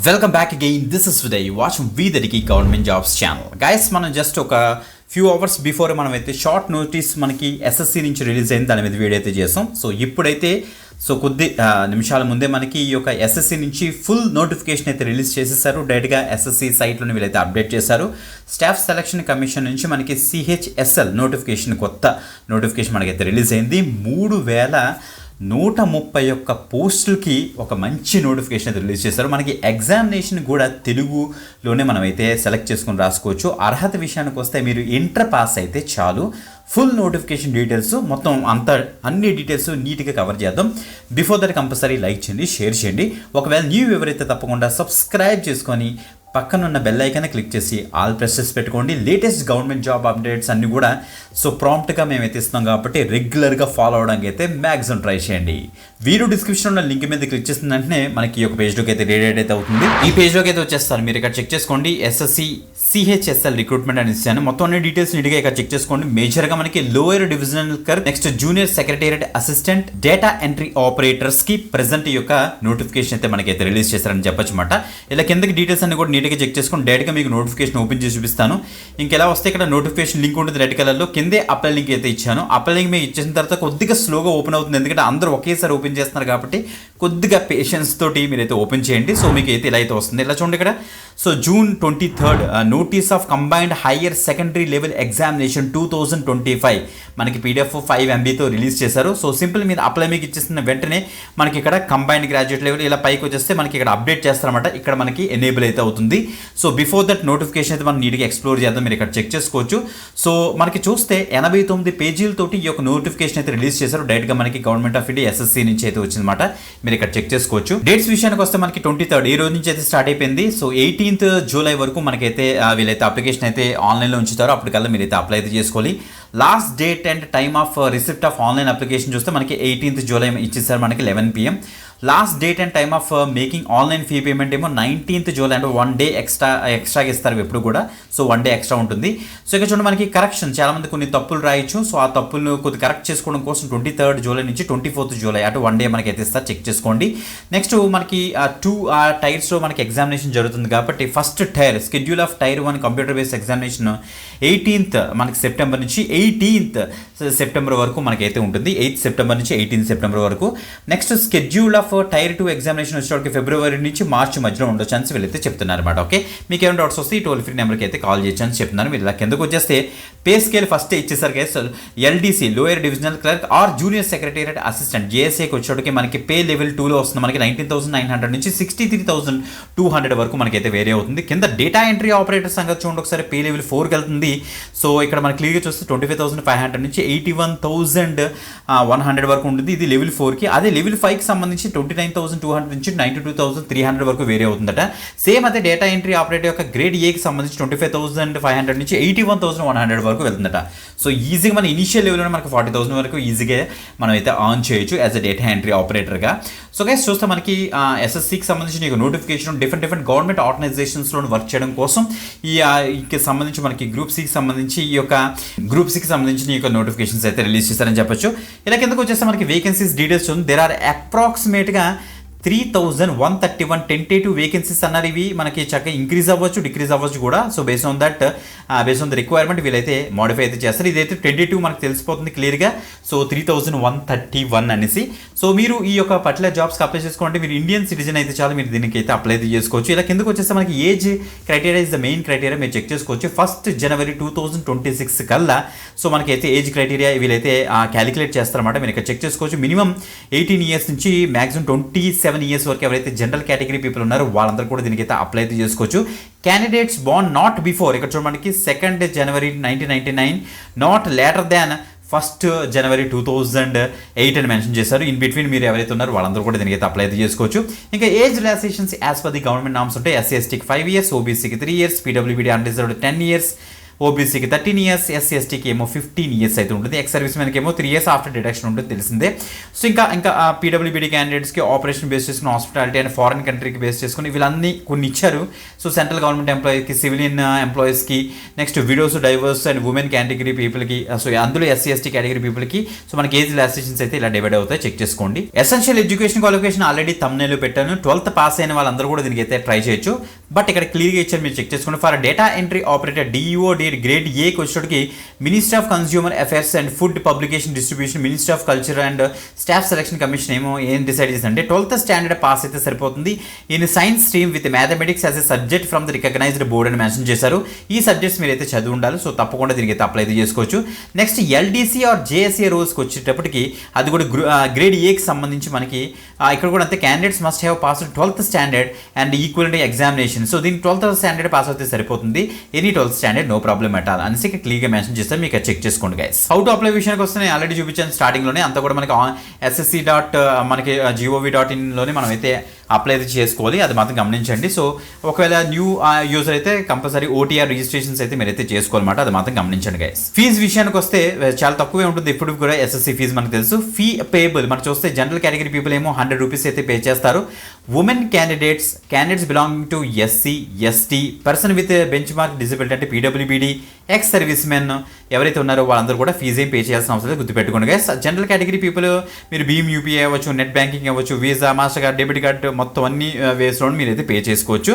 Welcome back again. This is విదయ్ watching we the డికి government jobs channel. Guys, మనం just ఒక few hours before మనమైతే short notice మనకి ఎస్ఎస్సి నుంచి రిలీజ్ అయింది, దాని మీద వీడియో అయితే చేసాం. సో ఇప్పుడైతే కొద్ది నిమిషాల ముందే మనకి ఈ యొక్క ఎస్ఎస్సి నుంచి ఫుల్ నోటిఫికేషన్ అయితే రిలీజ్ చేసేసారు. డైరెక్ట్గా ఎస్ఎస్సి సైట్లోని వీళ్ళైతే అప్డేట్ చేశారు. స్టాఫ్ సెలక్షన్ కమిషన్ నుంచి మనకి సిహెచ్ఎస్ఎల్ నోటిఫికేషన్, కొత్త నోటిఫికేషన్ మనకైతే రిలీజ్ అయింది. 3131 పోస్టులకి ఒక మంచి నోటిఫికేషన్ అయితే రిలీజ్ చేశారు. మనకి ఎగ్జామినేషన్ కూడా తెలుగులోనే మనమైతే సెలెక్ట్ చేసుకుని రాసుకోవచ్చు. అర్హత విషయానికి వస్తే మీరు ఇంటర్ పాస్ అయితే చాలు. ఫుల్ నోటిఫికేషన్ డీటెయిల్స్ మొత్తం అన్ని డీటెయిల్స్ నీట్గా కవర్ చేద్దాం. బిఫోర్ దట్ కంపల్సరీ లైక్ చేయండి, షేర్ చేయండి. ఒకవేళ న్యూ ఎవరైతే తప్పకుండా సబ్స్క్రైబ్ చేసుకొని పక్కనున్న బెల్ ఐకాన్ క్లిక్ చేసి ఆల్ ప్రెస్ చేసి పెట్టుకోండి. లేటెస్ట్ గవర్నమెంట్ జాబ్ అప్డేట్స్ అన్నీ కూడా ప్రాంప్ట్గా మేమైతే ఇస్తున్నాం కాబట్టి రెగ్యులర్గా ఫాలో అవడానికి అయితే మ్యాక్సిమం ట్రై చేయండి. వీడియో డిస్క్రిప్షన్ ఉన్న లింక్ మీద క్లిక్ చేసిన వెంటనే మనకి ఈ యొక్క పేజ్లోకి అయితే రీడైట్ అయితే అవుతుంది. ఈ పేజ్లోకి అయితే వచ్చేస్తారు. మీరు ఇక్కడ చెక్ చేసుకోండి, ఎస్ఎస్సి సిహెచ్ఎస్ఎల్ రిక్రూట్మెంట్ అని ఇస్తాను. మొత్తం అన్ని డీటెయిల్స్ నీట్గా ఇక్కడ చెక్ చేసుకోండి. మేజర్గా మనకి lower divisional clerk, next junior secretariat assistant, data entry ఆపరేటర్స్కి ప్రెజెంట్ ఈ యొక్క నోటిఫికేషన్ అయితే మనకైతే రిలీజ్ చేశారని చెప్పొచ్చు అనమాట. ఇలా కిందకి డీటెయిల్స్ అన్ని కూడా నీట్గా చెక్ చేసుకొని డైరెక్ట్గా మీకు నోటిఫికేషన్ ఓపెన్ చేసి చూపిస్తాను. ఇంకెలా వస్తే ఇక్కడ నోటిఫికేషన్ లింక్ ఉంటుంది రెడ్ కలర్లో, కిందే అప్లై లింక్ అయితే ఇచ్చాను. అప్లై లింక్ మీకు ఇచ్చేసిన తర్వాత కొద్దిగా స్లోగా ఓపెన్ అవుతుంది, ఎందుకంటే అందరూ ఒకేసారి ఓపెన్ చేస్తున్నారు కాబట్టి కొద్దిగా పేషెన్స్ తోటి మీరైతే ఓపెన్ చేయండి. సో మీకు అయితే ఇలా అయితే వస్తుంది. ఇలా చూడండి ఇక్కడ. So June 23 notice of combined higher secondary level examination 2025 మనకి PDF 5 MBతో రిలీజ్ చేశారు. సో సింపుల్ మీరు అప్లై మీకు ఇచ్చేసిన వెంటనే మనకి ఇక్కడ కంబైన్డ్ గ్రాడ్యుయేట్ లెవెల్ ఇలా పైకి వచ్చేస్తే మనకి ఇక్కడ అప్డేట్ చేస్తారన్నమాట. ఇక్కడ మనకి ఎనేబుల్ అయితే అవుతుంది. సో బిఫోర్ దట్ నోటిఫికేషన్ అయితే మనం నీట్గా ఎక్స్ప్లోర్ చేద్దాం. మీరు ఇక్కడ చెక్ చేసుకోవచ్చు. సో మనకి చూస్తే 89 పేజీలతోటి ఈ యొక్క నోటిఫికేషన్ అయితే రిలీజ్ చేశారు. డైరెక్ట్గా మనకి గవర్నమెంట్ ఆఫ్ ఇండియా ఎస్ఎస్సి నుంచి అయితే వచ్చిందన్నమాట. మీరు ఇక్కడ చెక్ చేసుకోవచ్చు. డేట్స్ విషయానికి వస్తే మనకి 23rd ఈ రోజు నుంచి అయితే స్టార్ట్ అయిపోయింది. సో 18th జూలై వరకు మనకైతే వీళ్ళైతే అప్లికేషన్ అయితే ఆన్లైన్లో ఉంచుతారు. అప్పటికల్లా మీరైతే అప్లై అయితే చేసుకోవాలి. Last date and time of receipt of online application చూస్తే మనకి 18th జూలై ఇచ్చేసారు మనకి 11 PM. Last date and time of making online fee payment ఏమో 19th జూలై, అంటే 1 day ఎక్స్ట్రాగా ఇస్తారు ఎప్పుడు కూడా. సో 1 day ఎక్స్ట్రా ఉంటుంది. సో ఇక్కడ చూడండి మనకి కరెక్షన్, చాలామంది కొన్ని తప్పులు రాయొచ్చు. సో ఆ తప్పులను కొద్ది కరెక్ట్ చేసుకోవడం కోసం 23rd జూలై నుంచి 24th జూలై అటు 1 day మనకి అయితే ఇస్తారు, చెక్ చేసుకోండి. నెక్స్ట్ మనకి 2 టైర్స్లో మనకి ఎగ్జామినేషన్ జరుగుతుంది కాబట్టి first tier schedule of tier 1 computer based examination 18th మనకి సెప్టెంబర్ నుంచి 18th సెప్టెంబర్ వరకు మనకైతే ఉంటుంది. 8th సెప్టెంబర్ నుంచి 18th సెప్టెంబర్ వరకు. Next schedule of tier 2 examination వచ్చేటప్పటికి ఫిబ్రవరి నుంచి మార్చి మధ్యలో ఉండొచ్చు అని వీళ్ళైతే చెప్తున్నారు అనమాట. ఓకే, మీకు ఏమైనా డౌట్స్ వస్తే ఈ టోల్ ఫ్రీ నెంబర్కి అయితే కాల్ చేయొచ్చు అని చెప్తున్నారు. మీరు ఇలా కిందకు వచ్చేస్తే పే స్కేల్ ఫస్ట్ ఇచ్చేసారు కదా. LDC lower divisional clerk or junior secretariat assistant JSAకి వచ్చేటప్పటికి మనకి పే లెవెల్ 2లో వస్తుంది. మనకి 19,900 నుంచి 63,200 వరకు మనకైతే వేరే అవుతుంది. కింద డేటా ఎంట్రీ ఆపరేటర్ సంగతి చూడండి ఒకసారి, పే లెవెల్ 4కి వెళ్తుంది. సో ఇక్కడ మనకి క్లియర్గా చూస్తే 25,500 నుంచి 81,100 వరకు ఉంటుంది. ఇది లెవెల్ 4కి. అదే లెవెల్ 5కి సంబంధించి 29,200 నుంచి 92,300 వరకు వేరే అవుతుందట. సేమ్ అదే డేటా ఎంట్రీ ఆపరేటర్ యొక్క గ్రేడ్ Aకి సంబంధించి 25,500 నుంచి 81,100 వరకు వెళ్తుందట. సో ఈజీగా మన ఇనిషియల్ లెవెల్లో మనకి 40,000 వరకు ఈజీగా మనం అయితే ఆన్ చేయొచ్చు యాజ్ అ డేటా ఎంట్రీ ఆపరేటర్గా. సో గైస్ చూస్తే మనకి ఎస్ఎస్సికి సంబంధించిన నోటిఫికేషన్ డిఫరెంట్ గవర్నమెంట్ ఆర్గనైజేషన్స్లో వర్క్ చేయడం కోసం ఈ సంబంధించి మనకి గ్రూప్ సికి సంబంధించి ఈ యొక్క నోటిఫికేషన్స్ అయితే రిలీజ్ చేశారని చెప్పొచ్చు. ఇలా కిందకు వచ్చేస్తే మనకి వేకెన్సీస్ డీటెయిల్స్ ఉంది. దేర్ ఆర్ అప్రాక్సిమేట్గా 3,131 టెంటేటివ్ వేకెన్సీస్ అన్నారు. ఇవి మనకి చక్కగా ఇంక్రీజ్ అవ్వచ్చు, డిక్రీజ్ అవ్వచ్చు కూడా. So based on the requirement వీళ్ళైతే మోడిఫై అయితే చేస్తారు. ఇదైతే టెంటేటివ్ మనకు తెలిసిపోతుంది క్లియర్గా. సో 3,131 అనేసి. సో మీరు ఈ యొక్క పర్టికులర్ జాబ్స్కి అప్లై చేసుకోండి. మీరు ఇండియన్ సిటిజన్ అయితే చాలు, మీరు దీనికి అయితే అప్లై అయితే చేసుకోవచ్చు. ఇలా కిందకు వచ్చేస్తే మనకి age criteria is the main criteria, మీరు చెక్ చేసుకోవచ్చు. 1st జనవరి 2026 కల్లా సో మనకైతే ఏజ్ క్రైటీరియా వీళ్ళైతే క్యాలిక్యులేట్ చేస్తారన్నమాట. మీరు ఇక్కడ చెక్ చేసుకోవచ్చు. మినిమం 18 years నుంచి మ్యాక్సిమం 27 years వరకు ఎవరైతే జనరల్ కేటగిరీ పీపుల్ ఉన్నారో వాళ్ళందరూ కూడా దీనికైతే అప్లై అయితే చేసుకోవచ్చు. క్యాండిడేట్స్ బోర్న్ నాట్ బిఫోర్, ఇక్కడ చూడడానికి 2nd January 1999, not later than 1st జనవరి 2008 అని మెన్షన్ చేశారు. ఇన్ బిట్వీన్ మీరు ఎవరైతే ఉన్నారో వాళ్ళందరూ కూడా దీనికైతే అప్లై అయితే చేసుకోవచ్చు. ఇంకా age relaxations as per the government norms ఉంటాయి. SC/STకి 5 years, OBCకి 3 years, PWBD అన్రిజర్వ్డ్ 10 years, ఓబీసీకి 13 ఇయర్స్, ఎస్సీ ఎస్టీకి ఏమో 15 ఇయర్స్ అయితే ఉంటుంది. ఎక్స్ సర్వీస్ మెన్కి ఏమో 3 ఇయర్స్ ఆఫ్టర్ డిడక్షన్ ఉంటుంది తెలిసిందే. సో ఇంకా పీడబ్ల్యూబీడీ క్యాండిడేట్స్కి ఆపరేషన్ బేస్ చేసుకుని, హాస్పిటాలిటీ అండ్ ఫారెన్ కంట్రీకి బేస్ చేసుకుని వీళ్ళన్నీ కొన్ని ఇచ్చారు. సో సెంట్రల్ గవర్నమెంట్ ఎంప్లాయీస్కి, సివిలియన్ ఎంప్లాయీస్కి, next widows, divorce and women category పీపుల్కి, సో అందులో ఎస్సీ ఎస్టీ కేటగిరీ పీపుల్కి సో మనకి ఏజ్ రిలాక్సేషన్స్ అయితే ఇలా డివైడ్ అవుతాయి, చెక్ చేసుకోండి. ఎసెన్షియల్ ఎడ్యుకేషన్ క్వాలిఫికేషన్ ఆల్రెడీ థంబ్నెయిల్లో పెట్టాను. 12th పాస్ అయిన వాళ్ళందరూ కూడా దీనికి అయితే ట్రై చేయొచ్చు. బట్ ఇక్కడ క్లియర్గా ఇచ్చారు, మీరు చెక్ చేసుకోండి. For data entry operator DEO grade ఏకి వచ్చేటికి ministry of consumer affairs and food publication distribution, ministry of culture and staff selection commission ఏం డిసైడ్ చేసిందంటే 12th స్టాండర్డ్ పాస్ అయితే సరిపోతుంది. In science stream with mathematics as a subject from the recognised board అని mention చేశారు. ఈ subjects మీరు అయితే చదివి ఉండాలి. సో తప్పకుండా దీనికి అయితే అప్లై అయితే చేసుకోవచ్చు. నెక్స్ట్ ఎల్డీసీ ఆర్ జేఎస్ఏ రోల్స్కి వచ్చేటప్పటికి అది కూడా గ్రేడ్ ఏకి సంబంధించి మనకి ఇక్కడ కూడా అంతే, candidates must have pass 12th standard and equal examination. So దీనికి 12th స్టాండర్డ్ పాస్ అయితే సరిపోతుంది. Any 12th standard no problem at all అనేసి క్లియర్గా మెన్షన్ చేస్తారు. మీకు చెక్ చేసుకోండి గైస్. హౌ టు అప్లై విషయానికి వస్తే నేను ఆల్రెడీ చూపించాను స్టార్టింగ్లోనే. అంతా కూడా మనకి SSC. gov.in లోనే మనం అయితే అప్లై అయితే చేసుకోవాలి, అది మాత్రం గమనించండి. సో ఒకవేళ న్యూ యూజర్ అయితే కంపల్సరీ ఓటీఆర్ రిజిస్ట్రేషన్స్ అయితే మీరైతే చేసుకోవాలన్నమాట, అది మాత్రం గమనించండి గైస్. ఫీజు విషయానికి వస్తే చాలా తక్కువే ఉంటుంది ఇప్పుడు కూడా. ఎస్ఎస్సి ఫీజు మనకు తెలుసు. ఫీ పేబుల్ మనం చూస్తే జనరల్ కేటగిరీ పీపుల్ ఏమో 100 రూపీస్ అయితే పే చేస్తారు. Women candidates belonging to SC, ST, person with bench mark disability అంటే పీడబ్ల్యూబీడీ, ఎక్స్ సర్వీస్ మెన్ ఎవరైతే ఉన్నారో వాళ్ళందరూ కూడా ఫీజు ఏం పే చేయాల్సిన అవసరం లేదు, గుర్తుపెట్టుకోండి గైస్. జనరల్ కేటగిరీ పీపుల్ మీరు భీమ్ యూపీఐ అవ్వచ్చు, నెట్ బ్యాంకింగ్ అవ్వచ్చు, visa, master card, debit card మొత్తం అన్ని వేస్లో మీరైతే పే చేసుకోవచ్చు.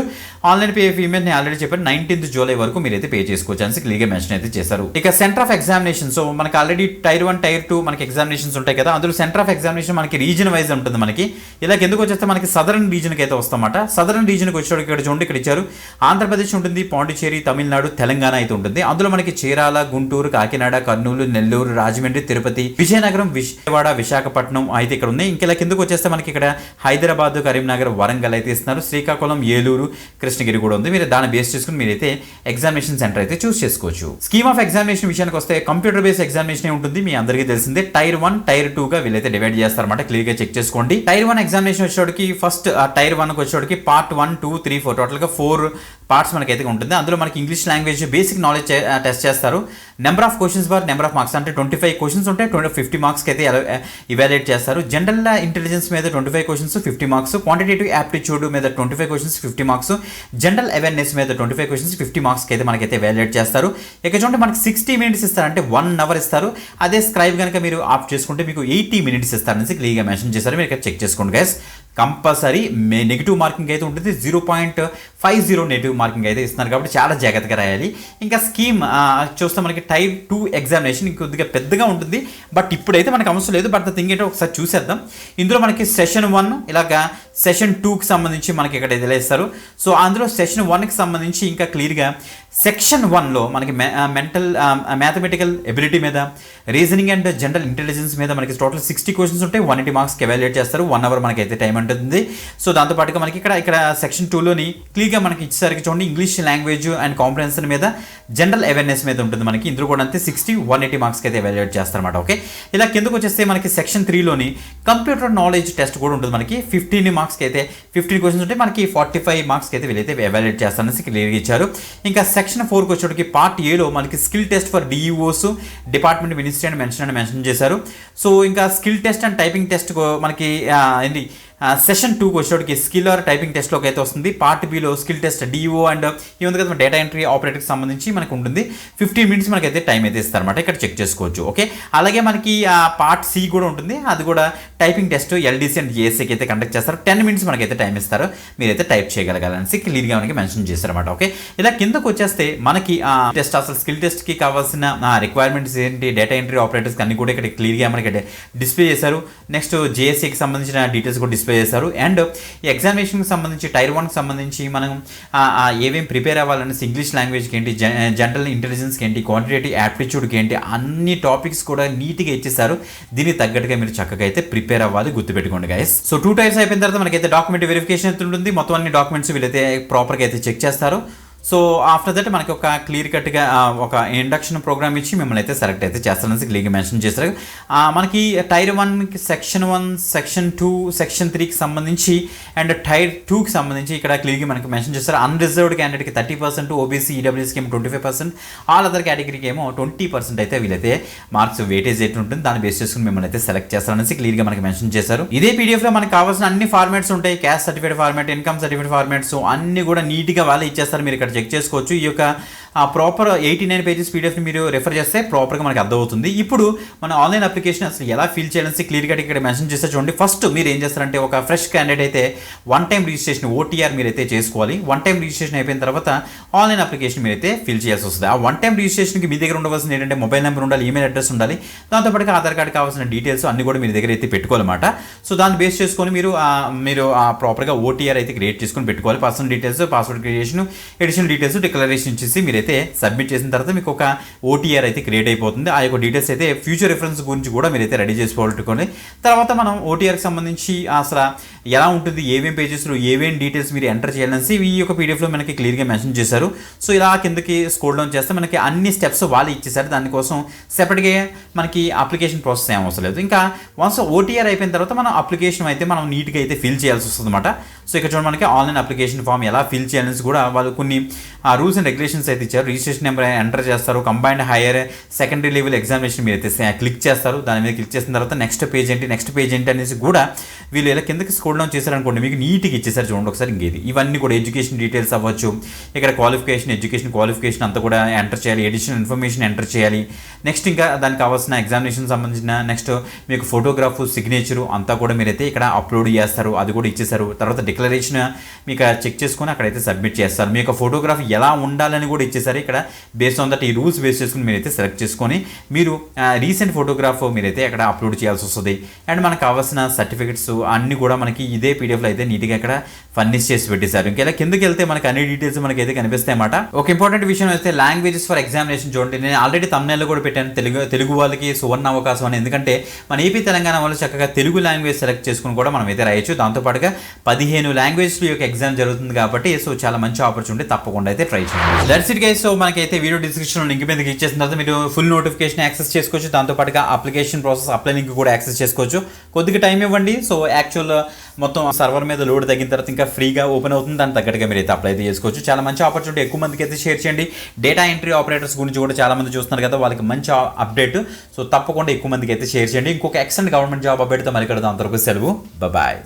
ఆన్లైన్ పే పేమెంట్ నేను ఆల్రెడీ చెప్పాను 19th జూలై వరకు మీరైతే పే చేసుకోవచ్చు అని క్లియర్గా మెన్షన్ అయితే చేశారు. ఇక సెంటర్ ఆఫ్ ఎగ్జామినేషన్, సో మనకి ఆల్రెడీ టైర్ 1, టైర్ 2 మనకి ఎగ్జామినేషన్స్ ఉంటాయి కదా. అందులో సెంటర్ ఆఫ్ ఎగ్జామినేషన్ మనకి రీజన్ వైజ్ ఉంటుంది. మనకి ఇలా ఎందుకు వచ్చేస్తే మనకి సదరన్ రీజన్కి అయితే వస్తామట. సదరన్ రీజన్కి వచ్చేటప్పుడు ఇక్కడ చూడండి, ఇక్కడ ఇచ్చారు ఆంధ్రప్రదేశ్ ఉంటుంది, పాండిచేరి, తమిళనాడు, తెలంగాణ అయితే ఉంటుంది. అందులో మనకి చీరాల, గుంటూరు, కాకినాడ, కర్నూలు, నెల్లూరు, రాజమండ్రి, తిరుపతి, విజయనగరం, విజయవాడ, విశాఖపట్నం అయితే ఇక్కడ ఉంది. ఇంకెలా కిందకు వచ్చేస్తే మనకి ఇక్కడ హైదరాబాద్, కరీంనగర్, వరంగల్ అయితే ఇస్తున్నారు. శ్రీకాకుళం, ఏలూరు, కృష్ణగిరి కూడా ఉంది. మీరు దాన్ని బేస్ చేసుకుని మీరైతే ఎగ్జామినేషన్ సెంటర్ అయితే చూస్ చేసుకోవచ్చు. స్కీమ్ ఆఫ్ ఎగ్జామినేషన్ విషయానికి వస్తే కంప్యూటర్ బేస్డ్ ఎగ్జామినేషన్ ఉంటుంది, మీ అందరికీ తెలిసిందే. టైర్ 1, టైర్ 2 గా వీళ్ళైతే డివైడ్ చేస్తారన్నమాట, క్లియర్గా చెక్ చేసుకోండి. టైర్ 1 ఎగ్జామినేషన్ వచ్చేటికి ఫస్ట్ టైర్ 1 వచ్చేటికి పార్ట్ 1, 2, 3, 4 టోటల్గా 4 పార్ట్స్ మనకైతే ఉంటుంది. అందులో మనకి English language basic knowledge test చేస్తారు. Number of questions bar number of marks అంటే 25 క్వశ్చన్స్ ఉంటాయి, 50 మార్క్స్కి అయితే ఇవాల్యుయేట్ చేస్తారు. జనరల్ ఇంటెలిజెన్స్ మీద 25 క్వశ్చన్స్ 50 మార్క్స్, క్వాంటిటేటివ్ యాప్టిట్యూడ్ మీద 25 క్వశ్చన్స్ 50 మార్క్స్, జనరల్ అవేర్నెస్ మీద 25 క్వశ్చన్స్ 50 మార్క్స్కి అయితే మనకైతే ఇవాల్యుయేట్ చేస్తారు. ఇక చూడండి మనకి 60 మినిట్స్ ఇస్తారు, అంటే 1 అవర్ ఇస్తారు. అదే స్క్రైబ్ కనుక మీరు ఆప్ట్ చేసుకుంటే మీకు 80 మినిట్స్ ఇస్తారనేసి క్లియర్గా మెన్షన్ చేస్తారు. మీరు ఇక్కడ చెక్ చేసుకోండి గైస్. కంపల్సరీ నెగిటివ్ మార్కింగ్ అయితే ఉంటుంది, 0.50 నెగిటివ్ మార్కింగ్ అయితే ఇస్తున్నారు కాబట్టి చాలా జాగ్రత్తగా రాయాలి. ఇంకా స్కీమ్ చూస్తే మనకి టైర్ 2 ఎగ్జామినేషన్ కొద్దిగా పెద్దగా ఉంటుంది, బట్ ఇప్పుడైతే మనకు అవసరం లేదు. బట్ ద థింగ్ ఏంటో ఒకసారి చూసేద్దాం. ఇందులో మనకి సెషన్ 1 ఇలాగా సెషన్ 2కి సంబంధించి మనకి ఇక్కడ ఇలా ఇస్తారు. సో అందులో సెషన్ 1కి సంబంధించి ఇంకా క్లియర్గా సెక్షన్ 1లో మనకి మ్యాథమెటికల్ ఎబిలిటీ మీద, రీజనింగ్ అండ్ జనరల్ ఇంటెలిజెన్స్ మీద మనకి టోటల్ 60 క్వశ్చన్స్ ఉంటాయి, 180 మార్క్స్కి ఎవాల్యుయేట్ చేస్తారు. 1 అవర్ మనకైతే టైం ఉంటుంది. సో దాంతోపాటుగా మనకి ఇక్కడ సెక్షన్ 2లోని క్లియర్గా మనకి ఇచ్చేసరికి చూడండి ఇంగ్లీష్ లాంగ్వేజ్ అండ్ కాంప్రహెన్షన్ మీద, జనరల్ అవేర్నెస్ మీద ఉంటుంది మనకి. ఇందులో కూడా అంతే 60, 180 మార్క్స్కి అయితే ఎవాల్యుయేట్ చేస్తారన్నమాట. ఓకే, ఇలా కిందకు వచ్చేస్తే మనకి సెక్షన్ 3లోని కంప్యూటర్ నాలెడ్జ్ టెస్ట్ కూడా ఉంటుంది మనకి. 15 మార్క్స్కి అయితే 15 క్వశ్చన్స్ ఉంటాయి, మనకి 45 మార్క్స్కి అయితే వీళ్ళైతే ఎవాల్యుయేట్ చేస్తారనేసి క్లియర్గా ఇచ్చారు. ఇంకా సెక్షన్ 4కి వచ్చేటికి పార్ట్ ఏలో మనకి skill test for DEOs, department ministry అని మెన్షన్ చేశారు. సో ఇంకా skill test and typing test మనకి ఏంటి సెషన్ 2కి వచ్చేటికి స్కిల్ ఆర్ టైపింగ్ టెస్ట్లోకి అయితే వస్తుంది. Part below skill test DO and ఈ ఉంది కదా డేటా ఎంట్రీ ఆపరేటర్కి సంబంధించి మనకు ఉంటుంది. 15 మినిట్స్ మనకైతే టైం అయితే ఇస్తారన్నమాట, ఇక్కడ చెక్ చేసుకోవచ్చు. ఓకే, అలాగే మనకి పార్ట్ సి కూడా ఉంటుంది, అది కూడా టైపింగ్ టెస్ట్ ఎల్డీసీ అండ్ జేఎస్సీకి అయితే కండక్ట్ చేస్తారు. 10 మినిట్స్ మనకైతే టైం ఇస్తారు, మీరైతే టైప్ చేయగలగాలని క్లియర్గా మనకి మెన్షన్ చేస్తారన్నమాట. ఓకే, ఇలా కిందకు వచ్చేస్తే మనకి టెస్ట్ అసలు స్కిల్ టెస్ట్కి కావాల్సిన రిక్వైర్మెంట్స్ ఏంటి, డేటా ఎంట్రీ ఆపరేటర్స్ అన్ని కూడా ఇక్కడ క్లియర్గా మనకి డిస్ప్లే చేశారు. నెక్స్ట్ జేఎస్సీకి సంబంధించిన డీటెయిల్స్ కూడా డిస్ప్లే చేశారు. అండ్ ఈ ఎగ్జామినేషన్కి సంబంధించి టైర్ 1కి సంబంధించి మనం ఏమేమి ప్రిపేర్ అవ్వాలనేసి ఇంగ్లీష్ లాంగ్వేజ్కి ఏంటి, జనరల్ ఇంటెలిజెన్స్కి ఏంటి, క్వాంటిటేటివ్ యాప్టిట్యూడ్కి ఏంటి, అన్ని టాపిక్స్ కూడా నీట్గా ఇచ్చేసారు. దీనికి తగ్గట్టుగా మీరు చక్కగా అయితే ప్రిపేర్ అవ్వాలి, గుర్తుపెట్టుకోండి గైస్. సో 2 టైర్స్ అయిపోయిన తర్వాత మనకైతే డాక్యుమెంట్ వెరిఫికేషన్ అయితే ఉంటుంది. మొత్తం అన్ని డాక్యుమెంట్స్ వీళ్ళైతే ప్రాపర్గా అయితే చెక్ చేస్తారు. సో ఆఫ్టర్ దట్ మనకి ఒక క్లియర్ కట్గా ఒక ఇండక్షన్ ప్రోగ్రామ్ ఇచ్చి మిమ్మల్ని అయితే సెలెక్ట్ అయితే చేస్తారని క్లియర్గా మెన్షన్ చేస్తారు. మనకి టైర్ 1కి సెక్షన్ 1, సెక్షన్ 2, సెక్షన్ 3కి సంబంధించి అండ్ టైర్ 2కి సంబంధించి ఇక్కడ క్లియర్గా మనకి మెన్షన్ చేస్తారు. అన్రిజర్వ్డ్ క్యాండిడేట్కి 30%, ఓబీసీ ఈడబ్ల్యూఎస్కి ఏమో 25%, ఆల్ అదర్ కేటగిరీకి ఏమో 20% అయితే వీళ్ళైతే మార్క్స్ వెయిటేజ్ అయితే ఉంటుంది. దాన్ని బేస్ చేసుకుని మిమ్మల్ని అయితే సెలెక్ట్ చేస్తారనేసి క్లియర్గా మనకి మెన్షన్ చేశారు. ఇదే పీడిఎఫ్లో మనకు కావాల్సిన అన్ని ఫార్మాట్స్ ఉంటాయి. Caste certificate format, income certificate formats అన్ని కూడా నీట్గా వాళ్ళే ఇచ్చేస్తారు. మీరు ఇక్కడ చెక్ చేసుకోవచ్చు. ఈ యొక్క ప్రాపర్ 89 పేజెస్ పీడిఎఫ్ని మీరు రెఫర్ చేస్తే ప్రాపర్గా మనకి అర్థమవుతుంది. ఇప్పుడు మన ఆన్లైన్ అప్లికేషన్ అసలు ఎలా ఫిల్ చేయాలని క్లియర్గా ఇక్కడ మెన్షన్ చేస్తే చూడండి. ఫస్ట్ మీరు ఏం చేస్తారంటే ఒక ఫ్రెష్ క్యాండిడేట్ అయితే 1 టైం రిజిస్ట్రేషన్ ఓటీఆర్ మీరైతే చేసుకోవాలి. 1 టైం రిజిస్ట్రేషన్ అయిపోయిన తర్వాత ఆన్లైన్ అప్లికేషన్ మీరైతే ఫిల్ చేయాల్సి వస్తుంది. ఆ 1 టైం రిజిస్ట్రేషన్కి మీ దగ్గర ఉండవలసిన ఏంటంటే మొబైల్ నెంబర్ ఉండాలి, ఈమెయిల్ అడ్రస్ ఉండాలి, దాంతోపాటు ఆధార్ కార్డు కావాల్సిన డీటెయిల్స్ అన్ని కూడా మీ దగ్గర అయితే పెట్టుకోవాలన్నమాట. సో దాన్ని బేస్ చేసుకొని మీరు ప్రాపర్గా ఓటీఆర్ అయితే క్రియేట్ చేసుకొని పెట్టుకోవాలి. Personal details, password creation, additional details declaration ఇచ్చేసి మీరైతే సబ్మిట్ చేసిన తర్వాత మీకు ఒక ఓటీఆర్ అయితే క్రియేట్ అయిపోతుంది. ఆ యొక్క డీటెయిల్స్ అయితే ఫ్యూచర్ రిఫరెన్స్ గురించి కూడా మీరైతే రెడీ చేసుకోవాలి. తర్వాత మనం ఓటీఆర్కి సంబంధించి అసలు ఎలా ఉంటుంది, ఏమేమి పేజెస్లో ఏమేమి డీటెయిల్స్ మీరు ఎంటర్ చేయాలనేసి ఈ యొక్క పీడిఎఫ్లో మనకి క్లియర్గా మెన్షన్ చేశారు. సో ఇలా కిందకి స్క్రోల్ డౌన్ చేస్తే మనకి అన్ని స్టెప్స్ వాళ్ళు ఇచ్చేసారు. దానికోసం సెపరేట్గా మనకి అప్లికేషన్ ప్రాసెస్ ఏం అవసరం లేదు. ఇంకా వన్స్ ఓటీఆర్ అయిపోయిన తర్వాత మనం అప్లికేషన్ అయితే మనం నీట్గా అయితే ఫిల్ చేయాల్సి వస్తుంది అనమాట. సో ఇక్కడ చూడండి మనకి ఆన్లైన్ అప్లికేషన్ ఫామ్ ఎలా ఫిల్ చేయాలని కూడా వాళ్ళు కొన్ని రూల్స్ అండ్ రెగ్యులేషన్స్ అయితే ఇచ్చారు. రిజిస్ట్రేషన్ నెంబర్ ఎంటర్ చేస్తారు. Combined higher secondary level examination మీరు అయితే క్లిక్ చేస్తారు. దాని మీద క్లిక్ చేసిన తర్వాత నెక్స్ట్ పేజ్ ఏంటి అనేసి కూడా వీళ్ళు ఇలా కిందకి స్క్రోల్ డౌన్ చేశారనుకోండి మీకు నీట్గా ఇచ్చేసారు. చూడండి ఒకసారి ఇంకేది ఇవన్నీ కూడా ఎడ్యుకేషన్ డీటెయిల్స్ అవ్వచ్చు. ఇక్కడ ఎడ్యుకేషన్ క్వాలిఫికేషన్ అంతా కూడా ఎంటర్ చేయాలి. ఎడిషనల్ ఇన్ఫర్మేషన్ ఎంటర్ చేయాలి. నెక్స్ట్ ఇంకా దానికి కావాల్సిన ఎగ్జామినేషన్ సంబంధించిన నెక్స్ట్ మీకు ఫోటోగ్రాఫ్, సిగ్నేచరు అంతా కూడా మీరైతే ఇక్కడ అప్లోడ్ చేస్తారు. అది కూడా ఇచ్చేసారు. తర్వాత డిక్లరేషన్ మీకు చెక్ చేసుకొని అక్కడైతే సబ్మిట్ చేస్తారు. మీ యొక్క ఫోటోగ్రాఫ్ ఎలా ఉండాలని కూడా ఇచ్చేసారు. ఇక్కడ బేస్డ్ ఆన్ దట్ ఈ రూల్స్ బేస్ చేసుకుని మీరైతే సెలెక్ట్ చేసుకొని మీరు రీసెంట్ ఫోటోగ్రాఫ్ మీరైతే అక్కడ అప్లోడ్ చేయాల్సి వస్తుంది. అండ్ మనకు కావాల్సిన సర్టిఫికెట్స్ అన్ని కూడా మనకి ఇదే పీడిఎఫ్లో అయితే నీట్గా ఇక్కడ ఫర్నిష్ చేసి పెట్టేశారు. ఇంకా కిందకి వెళ్తే మనకి అన్ని డీటెయిల్స్ మనకి అయితే కనిపిస్తాయి అన్నమాట. ఒక ఇంపార్టెంట్ విషయం అయితే లాంగ్వేజెస్ ఫర్ ఎగ్జామినేషన్ చూడండి. నేను ఆల్రెడీ తమ్నైల్లో కూడా పెట్టాను తెలుగు వాళ్ళకి సువర్ణ అవకాశం అని. ఎందుకంటే మన ఏపీ తెలంగాణ వాళ్ళు చక్కగా తెలుగు లాంగ్వేజ్ సెలెక్ట్ చేసుకుని కూడా మనం అయితే రాయొచ్చు. దాంతోపాటుగా 15 లాంగ్వేజ్ యొక్క ఎగ్జామ్ జరుగుతుంది కాబట్టి సో చాలా మంచి ఆపర్చునిటీ, తప్పకుండా అయితే ట్రై చేయండి. That's it guys. సో మనకైతే వీడియో డిస్క్రిప్షన్లో లింక్ మీద క్లిక్ చేసిన తర్వాత మీరు ఫుల్ నోటిఫికేషన్ యాక్సెస్ చేసుకోవచ్చు. దాంతోపాటుగా అప్లికేషన్ ప్రాసెస్ అప్లై లింక్ కూడా యాక్సెస్ చేసుకోవచ్చు. కొద్దిగా టైం ఇవ్వండి. సో యాక్చువల్ మొత్తం సర్వర్ మీద లోడ్ తగ్గిన తర్వాత ఇంకా ఫ్రీగా ఓపెన్ అవుతుంది. దాని తగ్గట్టుగా మీరు అయితే అప్లై అయితే చేసుకోవచ్చు. చాలా మంచి ఆపర్చునిటీ. ఎక్కువ మందికి అయితే షేర్ చేయండి. డేటా ఎంట్రీ ఆపరేటర్స్ గురించి కూడా చాలా మంది చూస్తున్నారు కదా, వాళ్ళకి మంచి అప్డేట్. సో తప్పకుండా ఎక్కువ మందికి అయితే షేర్ చేయండి. ఇంకొక ఎక్సలెంట్ గవర్నమెంట్ జాబ్ అప్డేట్తో మరి ఇక్కడ అంతవరకు సెలవు. బాయ్.